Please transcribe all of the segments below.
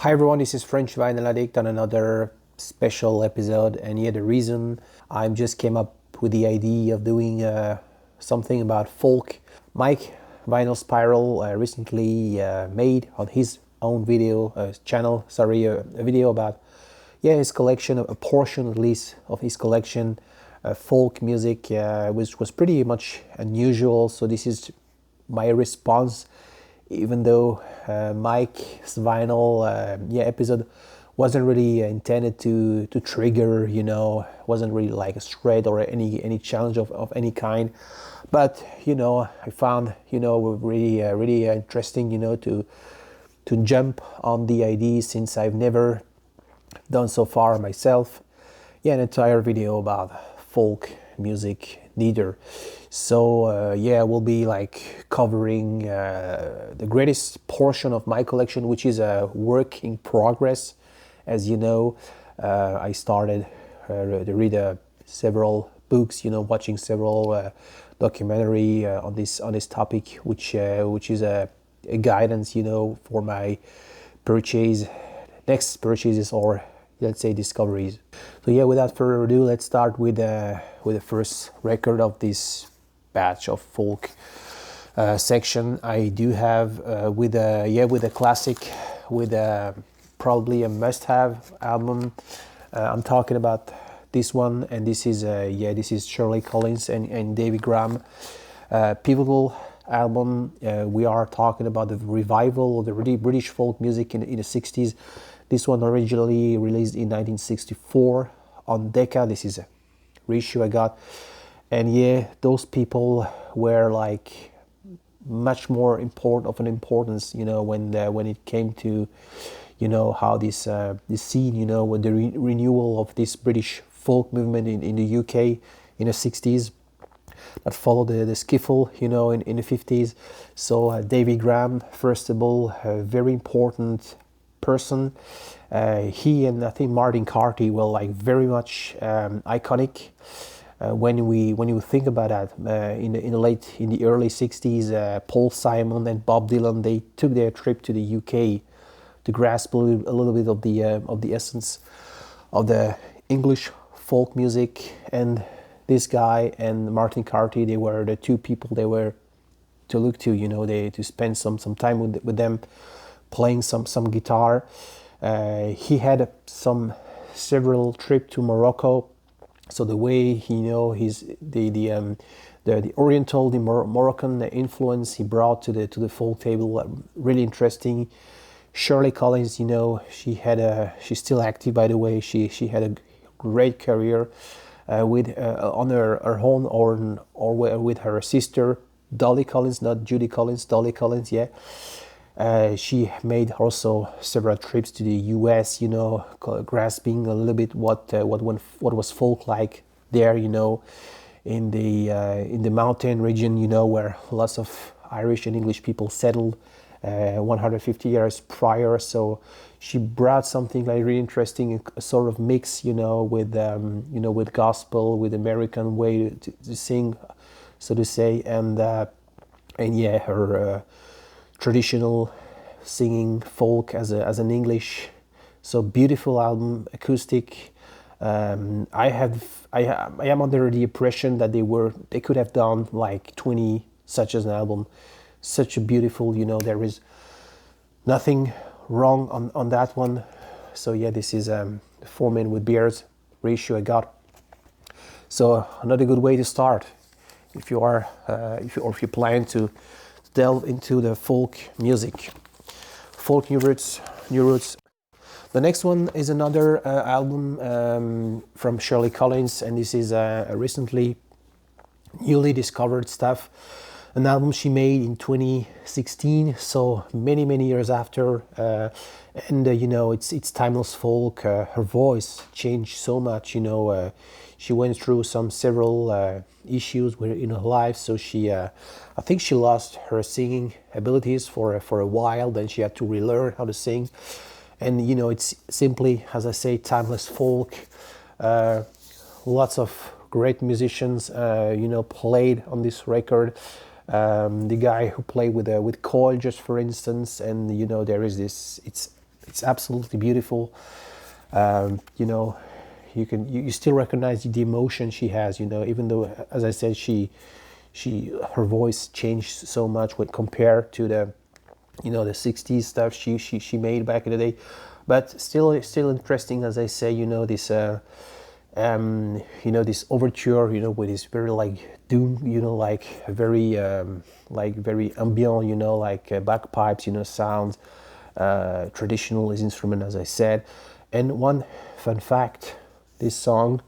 Hi everyone, this is French Vinyl Addict on another special episode, and yeah, the reason I just came up with the idea of doing something about folk. Mike Vinyl Spiral recently made on his own video channel, a video about his collection, a portion at least of his collection, folk music, which was pretty much unusual. So this is my response, even though Mike's vinyl episode wasn't really intended to trigger, wasn't really like a thread or any challenge of any kind. But I found really interesting, to jump on the idea, since I've never done so far myself. An entire video about folk music neither. So we'll be like covering the greatest portion of my collection, which is a work in progress. As you know, I started to read several books, watching several documentary on this topic, which is a guidance, for my next purchases, or let's say discoveries. So without further ado, let's start with the first record of this batch of folk section. I do have with a classic, with probably a must-have album. I'm talking about this one, and this is Shirley Collins and David Graham pivotal album. We are talking about the revival of the British folk music in the 60s. This one originally released in 1964 on Decca. This is a reissue I got. And those people were like much more of an importance, when it came to, how this scene, with the renewal of this British folk movement in the UK in the 60s, that followed the skiffle, in the 50s. So David Graham, first of all, a very important person. He and I think Martin Carty were like very much iconic. When you think about that, in the early 60s, Paul Simon and Bob Dylan, they took their trip to the UK to grasp a little bit of the essence of the English folk music. And this guy and Martin Carty, they were the two people they were to look to. To spend some time with them, playing some guitar. He had several trips to Morocco. So the way the Oriental, the Moroccan influence he brought to the folk table, really interesting. Shirley Collins, she's still active, by the way. She had a great career with on her own, or with her sister Dolly Collins, not Judy Collins, Dolly Collins. She made also several trips to the U.S., grasping a little bit what was folk like there, in the mountain region, where lots of Irish and English people settled 150 years prior. So she brought something like really interesting, a sort of mix, with gospel, with American way to sing, so to say, and her traditional singing folk as an English. So beautiful album, acoustic. I am under the impression that they could have done like 20 such as an album. Such a beautiful, there is nothing wrong on that one. So this is the Four Men with Beards reissue I got. So another good way to start if you plan to delve into the folk music, folk new roots. The next one is another album from Shirley Collins, and this is recently newly discovered stuff. An album she made in 2016, so many years after, and it's timeless folk. Her voice changed so much. She went through several issues in her life, so I think she lost her singing abilities for a while. Then she had to relearn how to sing, and it's simply, as I say, timeless folk. Lots of great musicians, played on this record. The guy who played with Coil, just for instance, and there is this. It's absolutely beautiful. You know, you still recognize the emotion she has. You know, even though, as I said, her voice changed so much when compared to the, you know, the 60s stuff she made back in the day, but still interesting, as I say. You know, this you know, this overture, you know, with this very like doom, you know, like very ambient, you know, like bagpipes, you know, sounds, traditional instrument, as I said. And one fun fact, this song,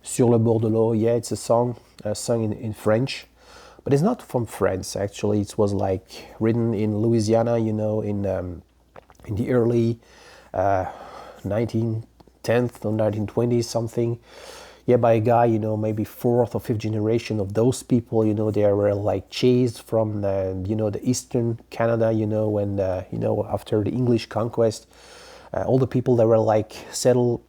Sur le bord de l'eau, yeah, it's a song sung in French, but it's not from France actually. It was like written in Louisiana, you know, in the early 1910th or 1920s something. Yeah, by a guy, you know, maybe fourth or fifth generation of those people. You know, they were like chased from you know, the eastern Canada. You know, when you know, after the English conquest, all the people that were like settled.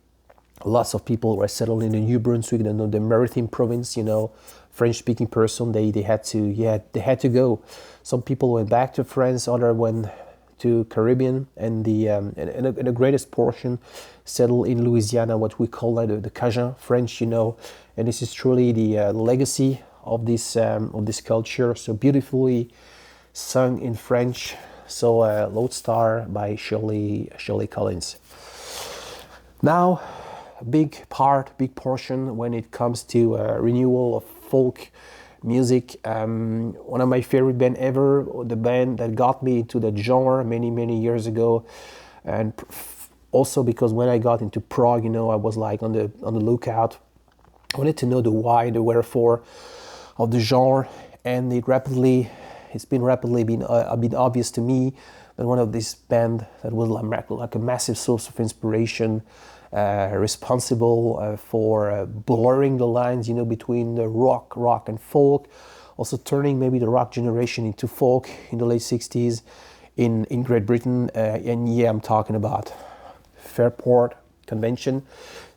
Lots of people were settled in the New Brunswick, you know, the Maritime province. You know, French-speaking person. They had to go. Some people went back to France. Other went to Caribbean, and the greatest portion settled in Louisiana, what we call the Cajun French. You know, and this is truly the legacy of this culture. So beautifully sung in French. So Lodestar by Shirley Collins. Now, a big portion when it comes to renewal of folk music. One of my favorite band ever, the band that got me into the genre many years ago, and also because when I got into prog, you know, I was like on the lookout. I wanted to know the why, the wherefore of the genre, and it's been rapidly been obvious to me that one of these band that was like a massive source of inspiration, responsible for blurring the lines, you know, between the rock and folk, also turning maybe the rock generation into folk in the late 60s in Great Britain. And yeah, I'm talking about Fairport Convention.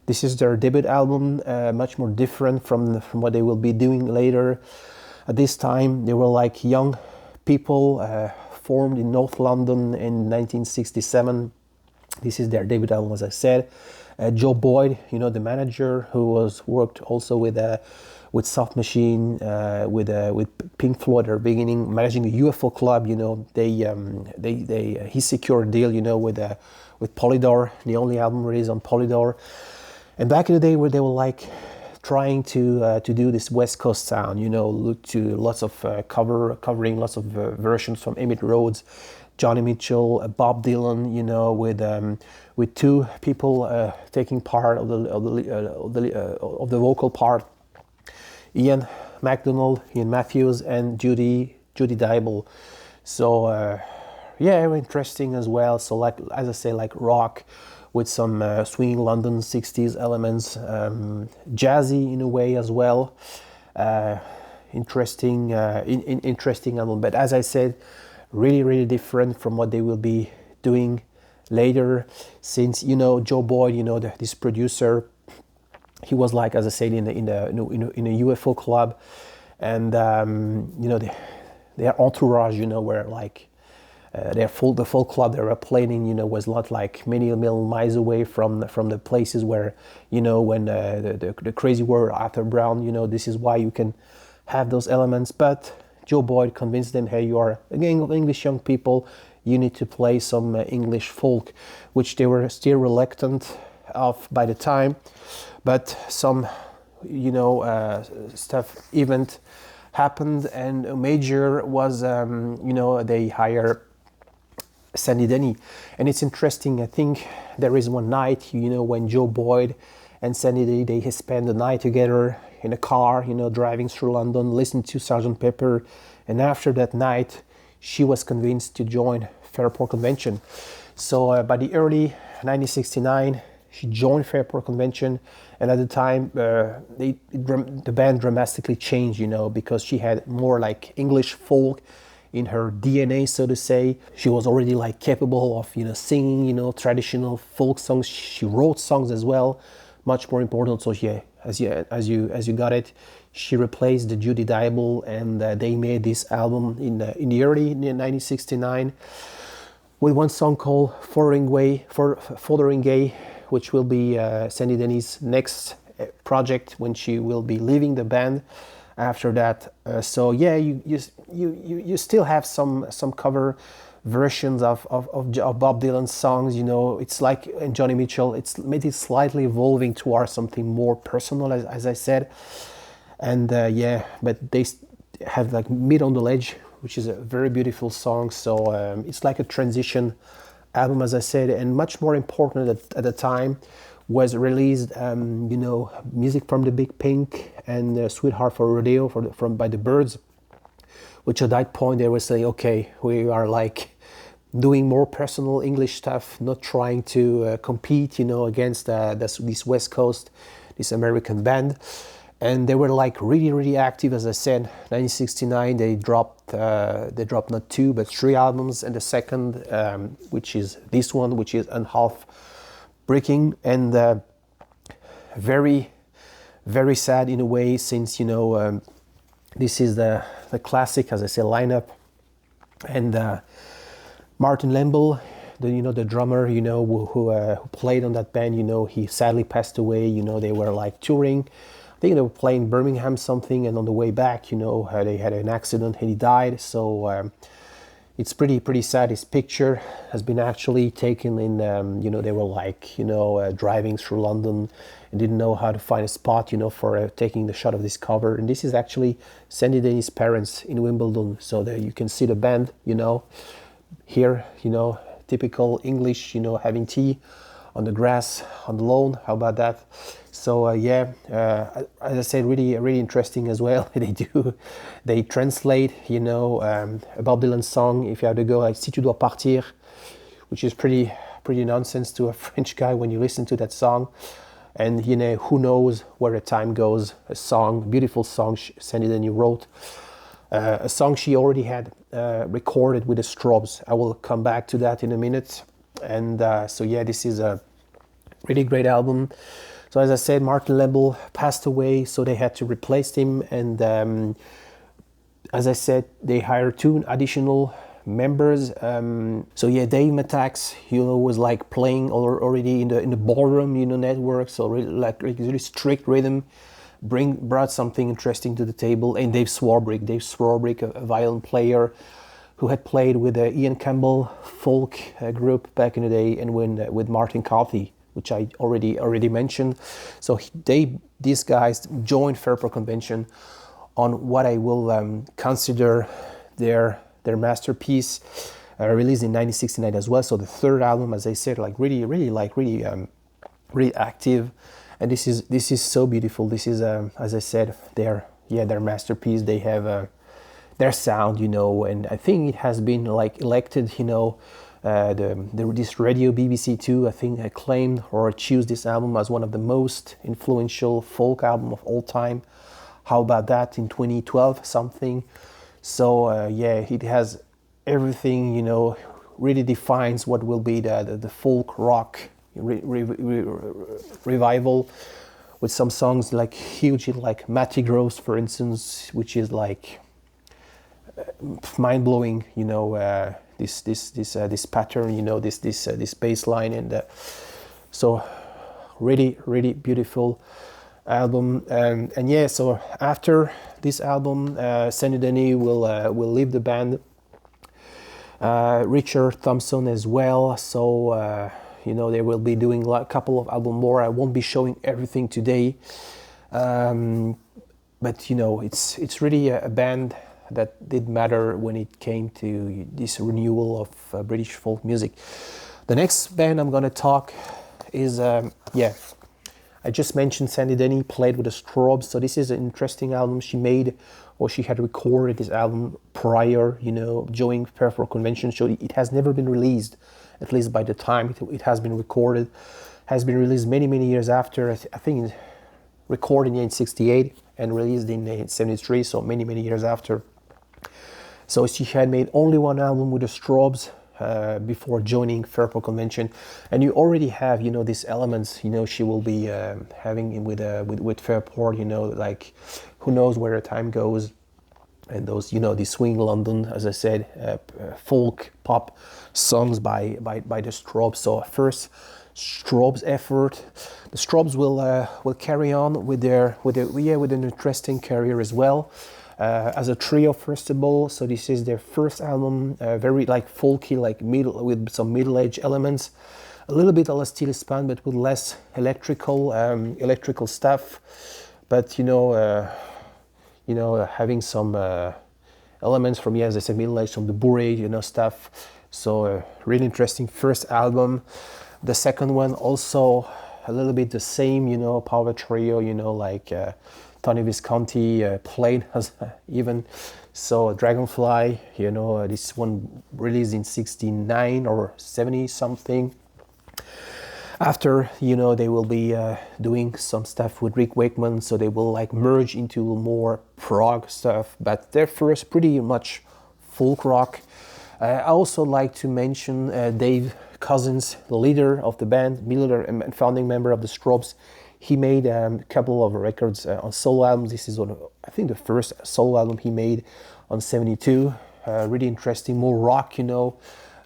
This is their debut album, much more different from what they will be doing later. At this time, they were like young people formed in North London in 1967. This is their debut album, as I said. Joe Boyd, you know, the manager who worked also with Soft Machine, with Pink Floyd at the beginning, managing a UFO club. You know, he secured a deal, you know, with Polydor, the only album released on Polydor. And back in the day, where they were like trying to do this West Coast sound, you know, look to lots of covering lots of versions from Emmett Rhodes, Johnny Mitchell, Bob Dylan, you know, with two people taking part of the vocal part, Ian Matthews, and Judy Dybel. So yeah, very interesting as well. So like, as I say, like rock with some swinging London 60s elements, jazzy in a way as well. Interesting album, but as I said, really different from what they will be doing later, since, you know, Joe Boyd, you know, this producer, he was like, as I said, in a UFO club, and you know, their entourage, you know, were like the full club they were playing in, you know, was not like many miles away from the places where, you know, when the crazy word Arthur Brown, you know, this is why you can have those elements. But Joe Boyd convinced them, hey, you are a gang of English young people, you need to play some English folk, which they were still reluctant of by the time. But some, you know, event happened, and a major was, you know, they hire Sandy Denny. And it's interesting, I think there is one night, you know, when Joe Boyd and Sandy Denny, they spend the night together in a car, you know, driving through London, listening to Sgt. Pepper. And after that night, she was convinced to join Fairport Convention. So by the early 1969, she joined Fairport Convention, and at the time, the band dramatically changed, you know, because she had more like English folk in her DNA, so to say. She was already like capable of, you know, singing, you know, traditional folk songs. She wrote songs as well, much more important. So yeah, as you got it, she replaced the Judy Dybel, and they made this album in the early 1969, with one song called Fotheringay, which will be Sandy Denny's next project when she will be leaving the band after that. So yeah, you still have some cover versions of Bob Dylan's songs. You know, it's like, and Johnny Mitchell, it's made it slightly evolving towards something more personal, as I said. And yeah, but they have like Meet on the Ledge, which is a very beautiful song. So it's like a transition album, as I said, and much more important at the time was released, you know, Music from the Big Pink and Sweetheart for Rodeo from by the Byrds, which at that point they were saying, okay, we are like doing more personal English stuff, not trying to compete, you know, against this West Coast, this American band. And they were like really active, as I said. 1969, they dropped not 2 but 3 albums, and the second, which is this one, which is Unhalf Breaking, and very sad in a way, since, you know, this is the classic, as I said, lineup, and Martin Lemble, the drummer, you know, who played on that band, you know, he sadly passed away. You know, they were like touring. I think they were playing Birmingham something, and on the way back, you know, they had an accident and he died. So it's pretty sad. His picture has been actually taken in, you know, they were like, you know, driving through London and didn't know how to find a spot, you know, for taking the shot of this cover. And this is actually Sandy Denny's parents in Wimbledon. So there you can see the band, you know, here, you know, typical English, you know, having tea on the grass, on the lawn. How about that? So yeah, as I said, really interesting as well. They translate, you know, a Bob Dylan song. If you have to go like "Si tu dois partir," which is pretty nonsense to a French guy when you listen to that song. And you know, who knows where the time goes? A song, beautiful song Sandy Denny wrote. A song she already had recorded with the Strobes. I will come back to that in a minute. And so yeah, this is a really great album. So as I said, Martin Lemble passed away, so they had to replace him. And as I said, they hired 2 additional members. So yeah, Dave Matax, you know, was like playing already in the ballroom, you know, network. So really strict rhythm. Brought something interesting to the table. And Dave Swarbrick, a violin player who had played with the Ian Campbell folk group back in the day, and with Martin Carthy, which I already mentioned. So these guys joined Fairport Convention on what I will consider their masterpiece, released in 1969 as well. So the third album, as I said, like really active. And this is so beautiful. This is, as I said, their masterpiece. They have their sound, you know, and I think it has been like elected, you know, this radio BBC2, I think, acclaimed or choose this album as one of the most influential folk album of all time. How about that in 2012 something? So yeah, it has everything, you know, really defines what will be the folk rock revival, with some songs like huge, like Matty Gross, for instance, which is like mind blowing. You know, this pattern. You know, this bass line, and so really beautiful album. And yeah, so after this album, Sandy Denny will leave the band. Richard Thompson as well. So. You know, they will be doing a couple of albums more. I won't be showing everything today, but you know, it's really a band that did matter when it came to this renewal of British folk music. The next band I'm going to talk is I just mentioned Sandy Denny played with the Strobes. So this is an interesting album she made, or she had recorded this album prior, you know, joining Fairport Convention. So it has never been released. At least by the time it has been recorded, has been released many years after. I think recorded in 68 and released in 73, so many years after. So she had made only one album with the Strobes before joining Fairport Convention, and you already have, you know, these elements, you know, she will be having with Fairport, you know, like who knows where the time goes. and those, you know, the swing London, as I said, folk pop songs by the Strobes. So first Strobes effort. The Strobes will carry on with with an interesting career as well, as a trio first of all. So this is their first album, very like folky, like with some middle-aged elements, a little bit a la Steel Span, but with less electrical stuff. But having some elements from, as I said, middle age, from the bourrée, stuff. So really interesting first album. The second one also a little bit the same, power trio, like Tony Visconti played as even. So Dragonfly, this one released in 69 or 70 something. After, they will be doing some stuff with Rick Wakeman, so they will like merge into more prog stuff, but they're first pretty much folk rock. I also like to mention Dave Cousins, the leader of the band, leader and founding member of the Strobes. He made a couple of records on solo albums. This is I think the first solo album he made on 72. Really interesting, more rock, a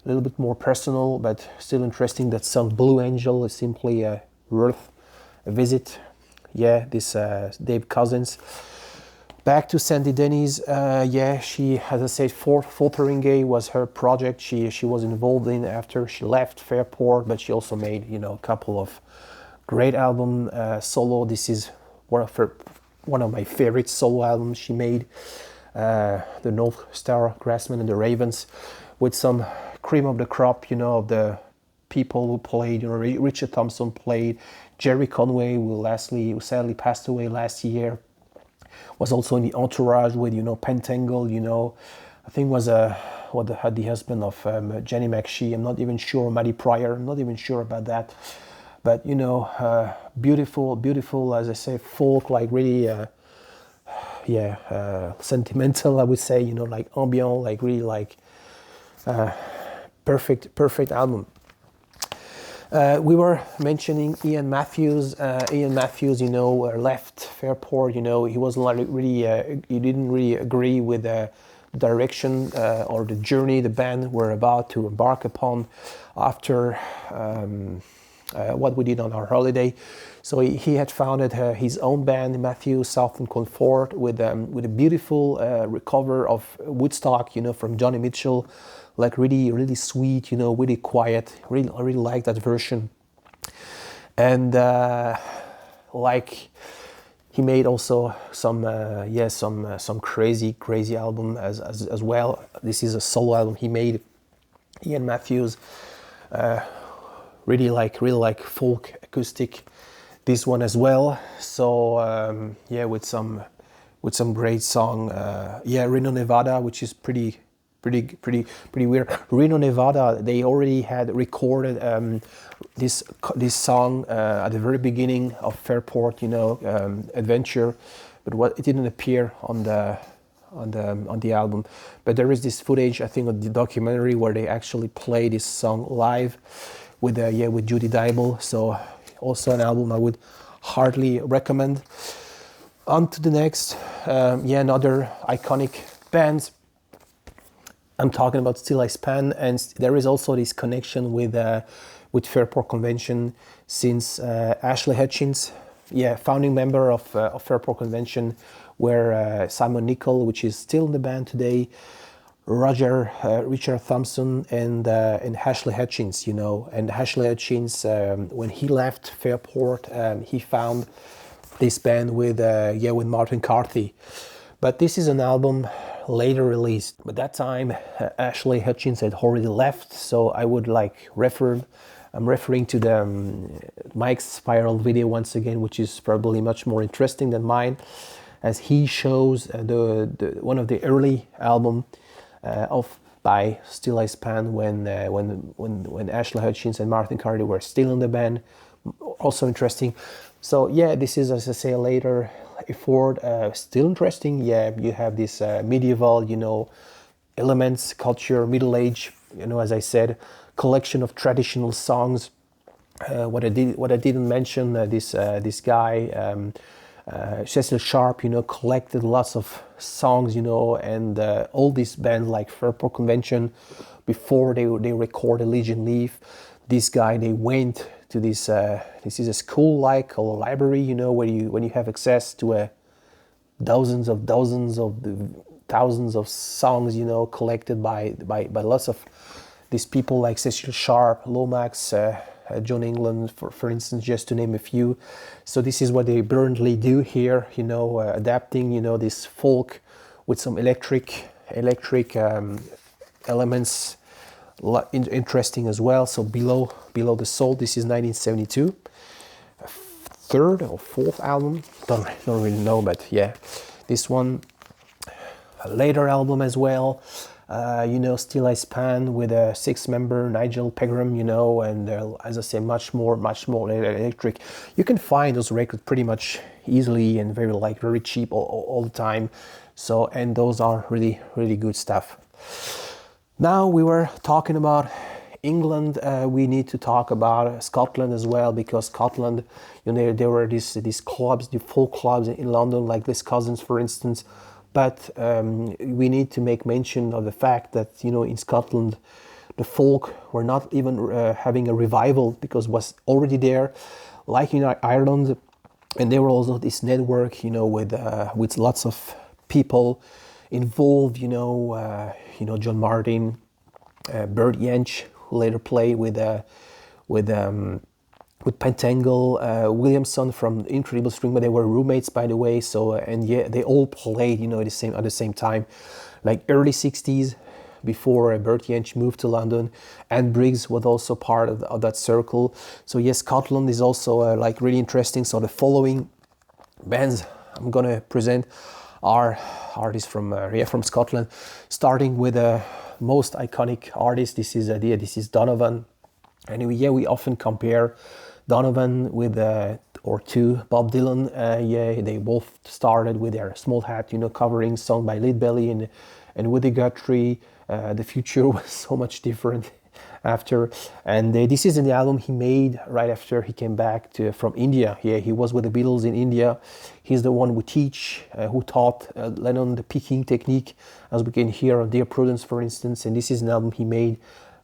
little bit more personal, but still interesting. That song Blue Angel is simply worth a visit. Yeah, this Dave Cousins. Back to Sandy Denny's. She, as I said, Fotheringay was her project. She was involved in after she left Fairport, but she also made a couple of great album solo. This is one of my favorite solo albums she made. The North Star Grassmen and the Ravens, with some cream of the crop, of the people who played. Richard Thompson played. Jerry Conway, who sadly passed away last year, was also in the entourage with, Pentangle, I think was had the husband of Jenny McShee. I'm not even sure. Maddie Pryor, I'm not even sure about that. But, beautiful, as I say, folk, like really, sentimental, I would say, like ambient, like really like perfect album. We were mentioning Ian Matthews. Ian Matthews, left Fairport. He wasn't really, he didn't really agree with the direction or the journey the band were about to embark upon after what we did on our holiday. So he had founded his own band, Matthews Southern Comfort, with a beautiful recover of Woodstock, from Johnny Mitchell. Like really sweet, really quiet. Really like that version. And he made also some crazy album as well. This is a solo album he made. Ian Matthews, really like folk acoustic. This one as well. So with some great song. Reno, Nevada, which is pretty weird. Reno, Nevada, they already had recorded this song at the very beginning of Fairport, Adventure, but it didn't appear on the album. But there is this footage, I think, of the documentary where they actually play this song live with Judy Dybel. So also an album I would heartily recommend. On to the next, another iconic band. I'm talking about Still I Span, and there is also this connection with Fairport Convention, since Ashley Hutchins, founding member of Fairport Convention, where Simon Nicol, which is still in the band today, Richard Thompson, and Ashley Hutchins, and Ashley Hutchins, when he left Fairport, he found this band with Martin Carthy. But this is an album later released. But that time, Ashley Hutchins had already left, so I would I'm referring to the Mike's Spiral video once again, which is probably much more interesting than mine, as he shows the one of the early album by Still I Span when Ashley Hutchins and Martin Carthy were still in the band. Also interesting. So this is, as I say, later effort, still interesting. You have this medieval, elements, culture, middle age, as I said, collection of traditional songs. What I didn't mention, this guy, Cecil Sharp, you know, collected lots of songs, you know, and all these bands like Fairport Convention, before they record a Legion Leaf, this guy, they went to this, this is a school like, or a library, you know, where when you have access to thousands of thousands of songs, you know, collected by lots of these people like Cecil Sharp, Lomax, John England, for instance, just to name a few. So this is what they brilliantly do here, you know, adapting, you know, this folk with some electric elements, interesting as well. So below the Soul, this is 1972, third or fourth album, don't really know, but yeah, this one, a later album as well. You know, Still I Span with a 6-member Nigel Pegram, you know, and as I say, much more electric. You can find those records pretty much easily and very cheap all the time. So, and those are really good stuff. Now we were talking about England. We need to talk about Scotland as well, because Scotland, you know, there were these clubs, the folk clubs in London, like Les Cousins, for instance. But we need to make mention of the fact that, you know, in Scotland, the folk were not even having a revival, because it was already there, like in Ireland. And there were also this network, you know, with lots of people involved, you know, John Martin, Bert Jensch, who later played with Pentangle, Williamson from Incredible String, but they were roommates, by the way. So, and yeah, they all played, you know, at the same time, like early 60s, before Bert Jensch moved to London. And Briggs was also part of that circle. So yes, Scotland is also like really interesting. So the following bands I'm gonna present are artists from Scotland, starting with the most iconic artist. This is Donovan. And yeah, we often compare Donovan with or to Bob Dylan. Yeah, they both started with their Small Hat, you know, covering song by Leadbelly and Woody Guthrie. The future was so much different after. And this is the album he made right after he came back from India. Yeah, he was with the Beatles in India. He's the one who taught Lennon the picking technique, as we can hear on Dear Prudence, for instance. And this is an album he made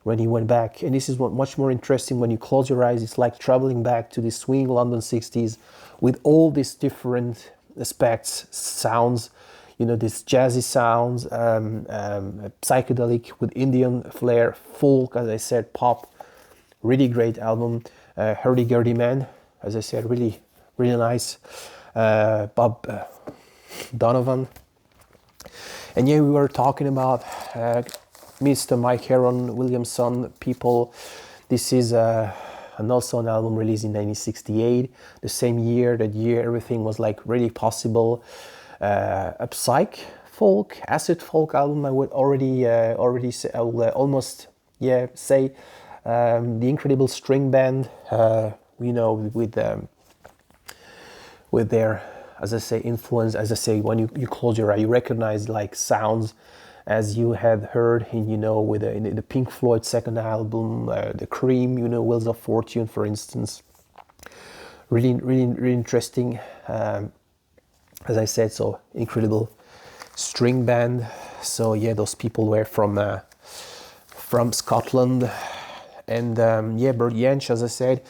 when he went back. And this is what much more interesting. When you close your eyes, it's like traveling back to the swing London 60s with all these different aspects, sounds, you know, these jazzy sounds, psychedelic with Indian flair, folk, as I said, pop. Really great album. Hurdy-Gurdy Man, as I said, really nice. Bob Donovan. And yeah, we were talking about Mr. Mike Heron, Williamson, people. This is also an album released in 1968, the same year. That year, everything was like really possible. A psych folk, acid folk album. I would already say, I will almost say the Incredible String Band. You know, with their, as I say, influence. As I say, when you close your eye, you recognize like sounds as you had heard in, you know, in the Pink Floyd second album, the Cream, you know, Wheels of Fortune, for instance. Really interesting. As I said, so Incredible String Band. So yeah, those people were from Scotland. And yeah, Bert Jensch, as I said,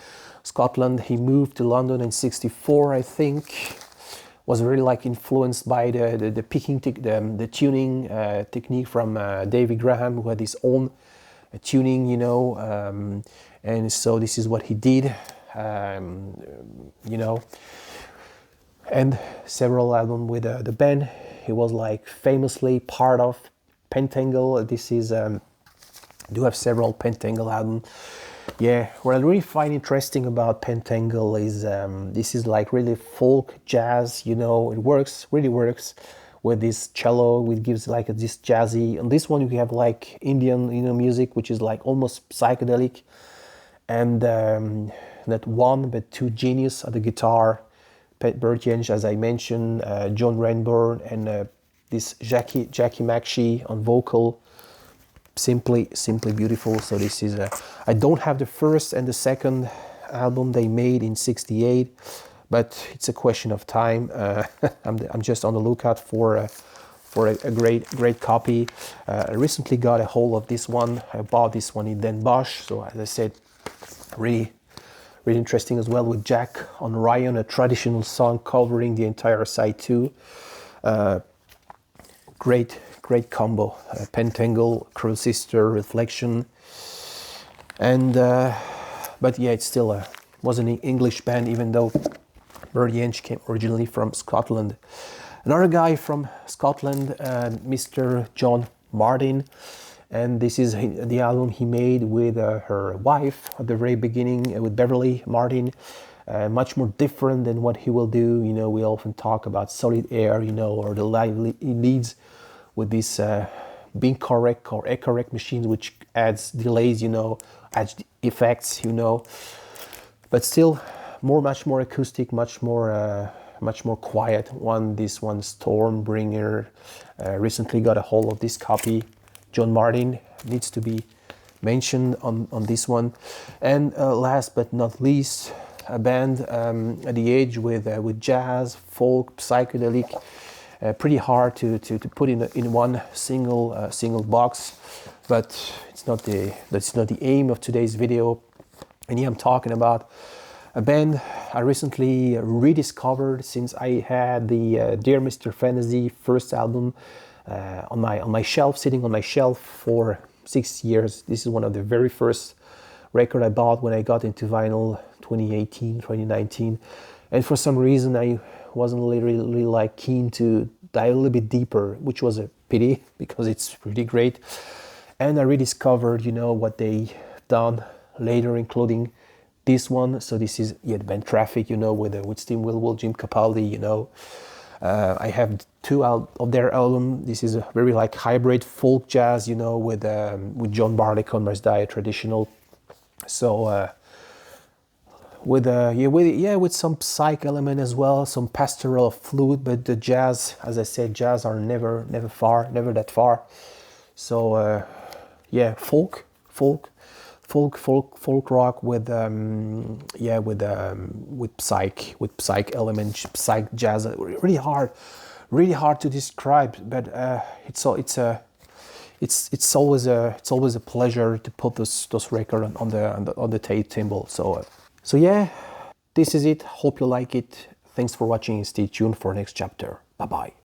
Scotland. He moved to London in '64, I think. Was really like influenced by the picking, the tuning technique from David Graham, who had his own tuning, you know. And so this is what he did, you know. And several albums with the band. He was like famously part of Pentangle. This is do have several Pentangle albums. Yeah, what I really find interesting about Pentangle is this is like really folk jazz. You know, it really works with this cello, which gives like this jazzy. On this one, you have like Indian, you know, music, which is like almost psychedelic, and not one but two genius at the guitar. Bert Jensch, as I mentioned, John Renbourn, and this Jackie McShee on vocal. Simply beautiful. So this is I don't have the first and the second album they made in '68, but it's a question of time. I'm just on the lookout for a great copy. I recently got a hold of this one. I bought this one in Den Bosch, so as I said, really interesting as well, with Jack on Ryan, a traditional song covering the entire side too. Great combo, Pentangle, Cruel Sister, Reflection, and but yeah, it still was an English band, even though Murdy Inch came originally from Scotland. Another guy from Scotland, Mr. John Martin, and this is the album he made with her wife at the very beginning, with Beverly Martin. Much more different than what he will do. You know, we often talk about Solid Air, you know, or the live leads with this being correct or correct machines, which adds delays, you know, adds effects, you know, but still much more acoustic, much more quiet one. This one, Stormbringer, recently got a hold of this copy. John Martin needs to be mentioned on this one. And last but not least, a band at the age with jazz, folk, psychedelic. Pretty hard to put in one single box, but that's not the aim of today's video. And here I'm talking about a band I recently rediscovered, since I had the Dear Mr. Fantasy first album on my shelf, sitting on my shelf for 6 years. This is one of the very first record I bought when I got into vinyl, 2018, 2019, and for some reason I wasn't really like keen to dive a little bit deeper, which was a pity because it's pretty great. And I rediscovered, you know, what they done later, including this one. So this is band Traffic, you know, with Steve Wilwell, Jim Capaldi, you know. I have two of their album. This is a very like hybrid folk jazz, you know, with John Barleycorn, Mars Dyer, traditional. So with some psych element as well, some pastoral flute, but the jazz, as I said, jazz are never that far. So folk rock with psych element, psych jazz. Really hard to describe, but it's always a pleasure to put those records on the tape table. So yeah, this is it. Hope you like it. Thanks for watching and stay tuned for next chapter. Bye bye.